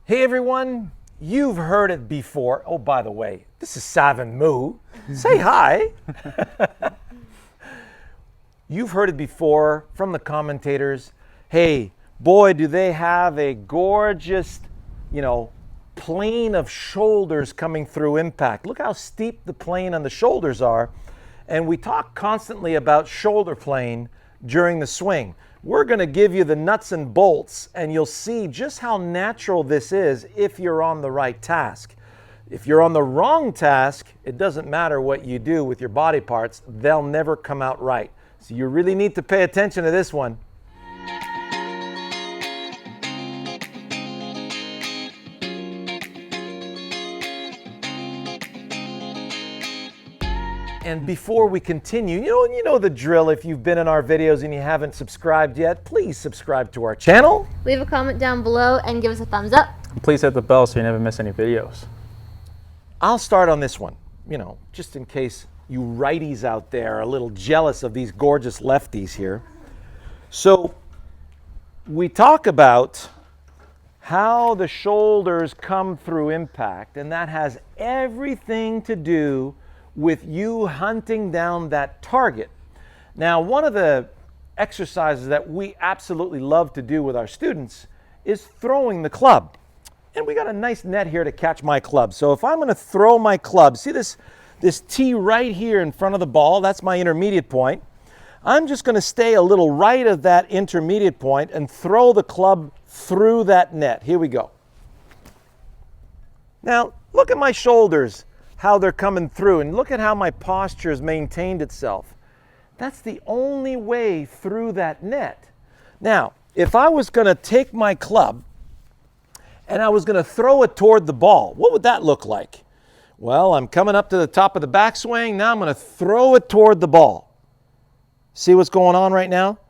Hey everyone, you've heard it before. Oh, by the way, this is Sav and Moo. Say hi. You've heard it before from the commentators. Hey, boy, do they have a gorgeous, plane of shoulders coming through impact. Look how steep the plane on the shoulders are. And we talk constantly about shoulder plane during the swing. We're going to give you the nuts and bolts, and you'll see just how natural this is if you're on the right task. If you're on the wrong task, it doesn't matter what you do with your body parts, they'll never come out right. So you really need to pay attention to this one. And before we continue, you know the drill. If you've been in our videos and you haven't subscribed yet, please subscribe to our channel. Leave a comment down below and give us a thumbs up. Please hit the bell so you never miss any videos. I'll start on this one, just in case you righties out there are a little jealous of these gorgeous lefties here. So we talk about how the shoulders come through impact, and that has everything to do with you hunting down that target. Now, one of the exercises that we absolutely love to do with our students is throwing the club. And we got a nice net here to catch my club. So if I'm going to throw my club, see this tee right here in front of the ball, that's my intermediate point. I'm just going to stay a little right of that intermediate point and throw the club through that net. Here we go. Now, look at my shoulders, how they're coming through, and look at how my posture has maintained itself. That's the only way through that net. Now, if I was going to take my club and I was going to throw it toward the ball, what would that look like? Well, I'm coming up to the top of the backswing. Now I'm going to throw it toward the ball. See what's going on right now?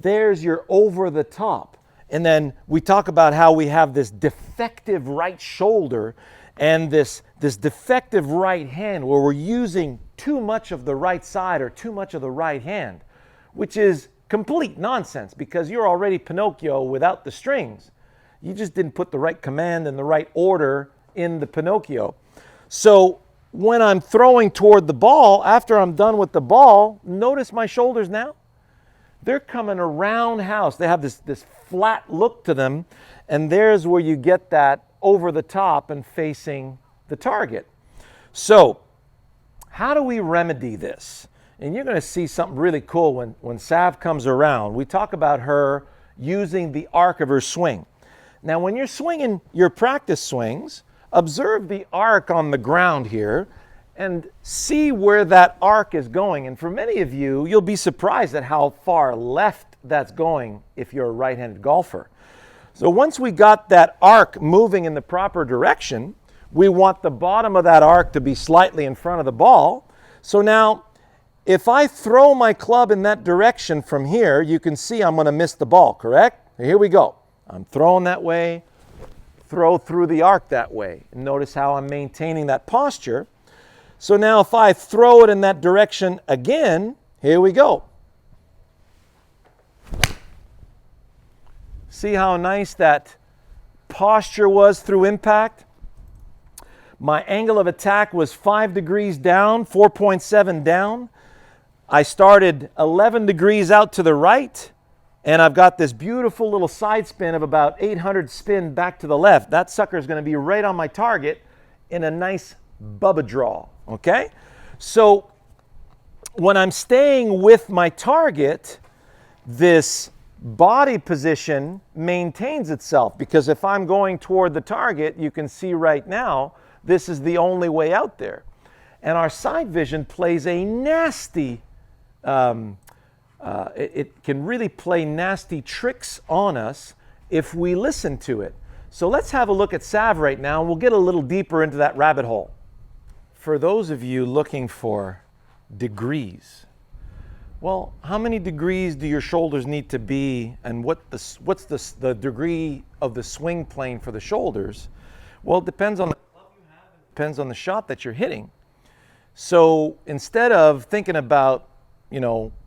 There's your over the top. And then we talk about how we have this defective right shoulder and this defective right hand where we're using too much of the right side or too much of the right hand, which is complete nonsense because you're already Pinocchio without the strings. You just didn't put the right command and the right order in the Pinocchio. So when I'm throwing toward the ball, after I'm done with the ball, notice my shoulders now. They're coming around house. They have this flat look to them, and there's where you get that over the top and facing the target. So how do we remedy this? And you're going to see something really cool when Sav comes around. We talk about her using the arc of her swing. Now, when you're swinging your practice swings, observe the arc on the ground here and see where that arc is going. And for many of you, you'll be surprised at how far left that's going if you're a right-handed golfer. So once we got that arc moving in the proper direction, we want the bottom of that arc to be slightly in front of the ball. So now, if I throw my club in that direction from here, you can see I'm going to miss the ball, correct? Here we go. I'm throwing that way, throw through the arc that way. And notice how I'm maintaining that posture. So now if I throw it in that direction again, here we go. See how nice that posture was through impact? My angle of attack was 5 degrees down, 4.7 down. I started 11 degrees out to the right, and I've got this beautiful little side spin of about 800 spin back to the left. That sucker is going to be right on my target in a nice Bubba draw, okay? So when I'm staying with my target, this body position maintains itself, because if I'm going toward the target, you can see right now, this is the only way out there. And our side vision plays a nasty, it can really play nasty tricks on us if we listen to it. So let's have a look at Sav right now, and we'll get a little deeper into that rabbit hole. For those of you looking for degrees, well, how many degrees do your shoulders need to be, and what's the degree of the swing plane for the shoulders? Well, it depends on the club you have, it depends on the shot that you're hitting. So instead of thinking about,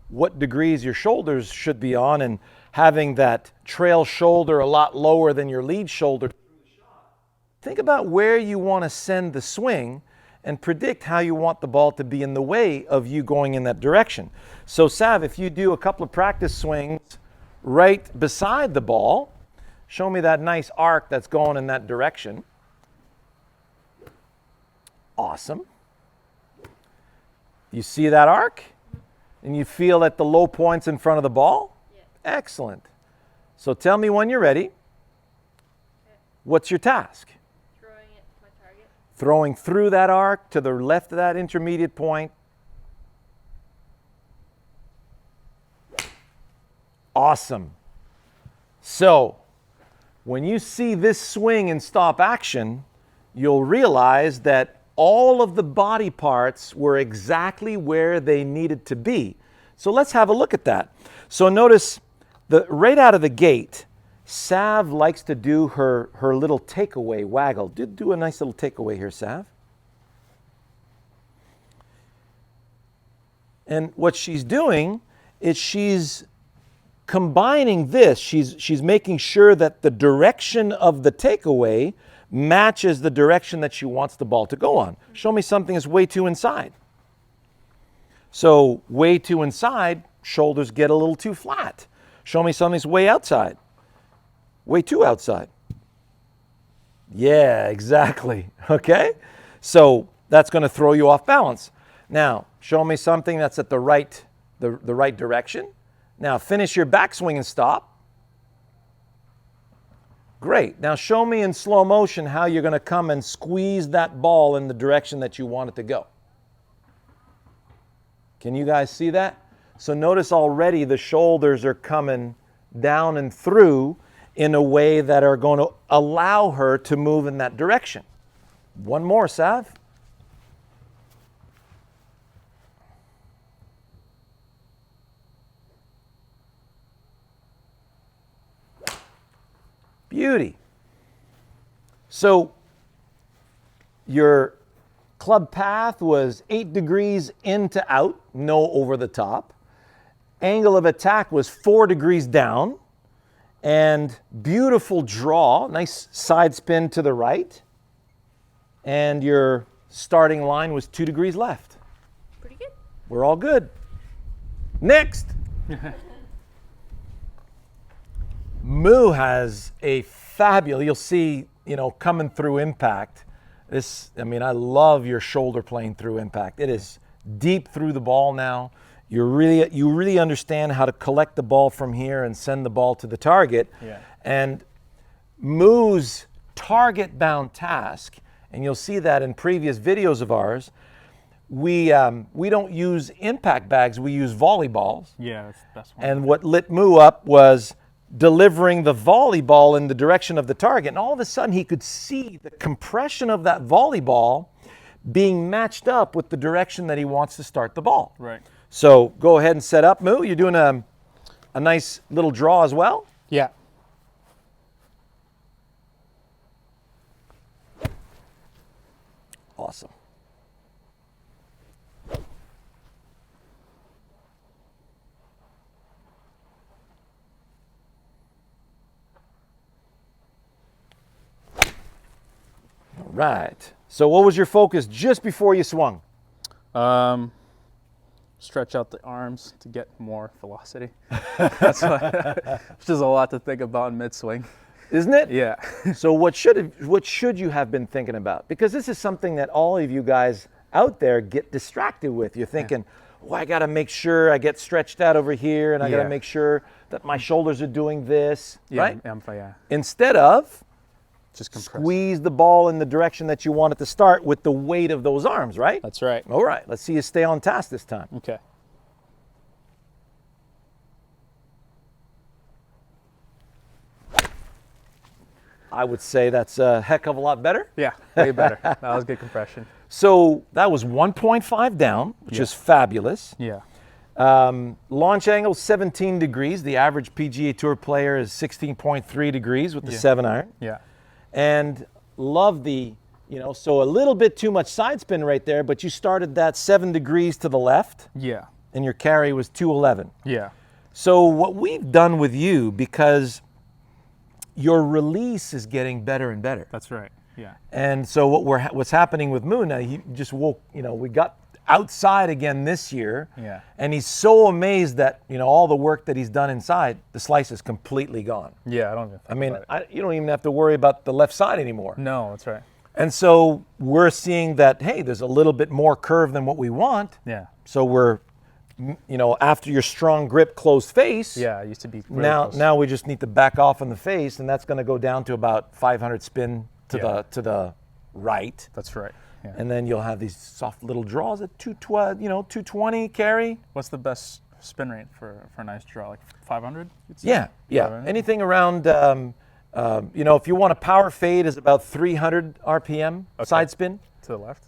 what degrees your shoulders should be on and having that trail shoulder a lot lower than your lead shoulder through the shot, think about where you want to send the swing and predict how you want the ball to be in the way of you going in that direction. So Sav, if you do a couple of practice swings right beside the ball, show me that nice arc that's going in that direction. Awesome. You see that arc? And you feel at the low points in front of the ball? Yeah. Excellent. So tell me when you're ready. What's your task? Throwing it to my target. Throwing through that arc to the left of that intermediate point. Awesome. So when you see this swing in stop action, you'll realize that all of the body parts were exactly where they needed to be. So let's have a look at that. So notice right out of the gate, Sav likes to do her little takeaway waggle. Do a nice little takeaway here, Sav. And what she's doing is she's combining this. She's making sure that the direction of the takeaway matches the direction that she wants the ball to go on. Show me something that's way too inside. So way too inside, shoulders get a little too flat. Show me something that's way outside. Way too outside. Yeah, exactly. Okay? So that's going to throw you off balance. Now, show me something that's at the right direction. Now, finish your backswing and stop. Great. Now, show me in slow motion how you're going to come and squeeze that ball in the direction that you want it to go. Can you guys see that? So notice already the shoulders are coming down and through in a way that are going to allow her to move in that direction. One more, Sav. Beauty. So your club path was 8 degrees in to out, no over the top. Angle of attack was 4 degrees down. And beautiful draw, nice side spin to the right. And your starting line was 2 degrees left. Pretty good. We're all good. Next. Moo has a fabulous, you'll see, coming through impact. I love your shoulder playing through impact. It is deep through the ball now. You really understand how to collect the ball from here and send the ball to the target. Yeah. And Moo's target-bound task, and you'll see that in previous videos of ours, we don't use impact bags, we use volleyballs. Yeah, that's the best one. And what lit Moo up was delivering the volleyball in the direction of the target. And all of a sudden he could see the compression of that volleyball being matched up with the direction that he wants to start the ball. Right. So go ahead and set up, Moo. You're doing a nice little draw as well. Yeah. Awesome. All right. So what was your focus just before you swung? Stretch out the arms to get more velocity. That's which is a lot to think about in mid-swing. Isn't it? Yeah. So what should you have been thinking about? Because this is something that all of you guys out there get distracted with. You're thinking, oh, I got to make sure I get stretched out over here, and I got to make sure that my shoulders are doing this, right? Yeah. Instead of Just compress. squeeze the ball in the direction that you want it to start with the weight of those arms, right? That's right. All right, let's see you stay on task this time. Okay. I would say that's a heck of a lot better. Yeah, way better. That was good compression. So that was 1.5 down, which is fabulous. Yeah. Launch angle 17 degrees. The average PGA Tour player is 16.3 degrees with the 7-iron. Yeah. And love so a little bit too much side spin right there, but you started that 7 degrees to the left Yeah. and your carry was 211. Yeah. So what we've done with you, because your release is getting better and better. That's right. Yeah. And so what's happening with Moon now? He just woke. We got outside again this year. Yeah. And he's so amazed that all the work that he's done inside, the slice is completely gone. Yeah, I don't even think about it. You don't even have to worry about the left side anymore. No, that's right. And so we're seeing that, hey, there's a little bit more curve than what we want. Yeah. So we're, after your strong grip, closed face. Yeah, it used to be really close. Now we just need to back off on the face, and that's going to go down to about 500 spin to Yeah. the right. That's right. Yeah. And then you'll have these soft little draws at 220 carry. What's the best spin rate for a nice draw? Like 500? Yeah. 500? Anything around, if you want a power fade is about 300 RPM side spin. To the left?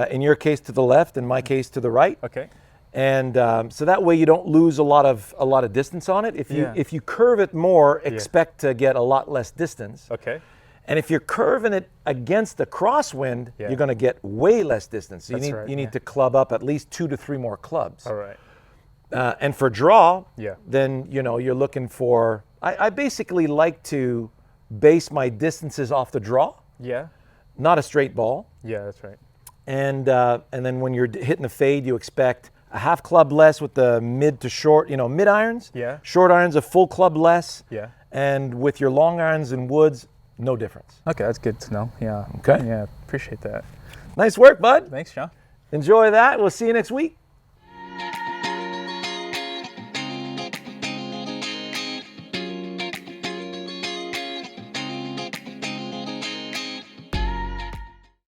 In your case to the left, in my case to the right. Okay. And so that way you don't lose a lot of distance on it. If you curve it more, expect to get a lot less distance. Okay. And if you're curving it against the crosswind, Yeah. you're going to get way less distance. So That's you right, need yeah. to club up at least 2 to 3 more clubs. All right. And for draw, Yeah. then you're looking for. I basically like to base my distances off the draw, Yeah. not a straight ball. Yeah, that's right. And then when you're hitting the fade, you expect a half club less with the mid to short, mid irons. Yeah. Short irons a full club less. Yeah. And with your long irons and woods, no difference. Okay, that's good to know. Yeah. Okay. Yeah, appreciate that. Nice work, bud. Thanks, Sean. Enjoy that. We'll see you next week.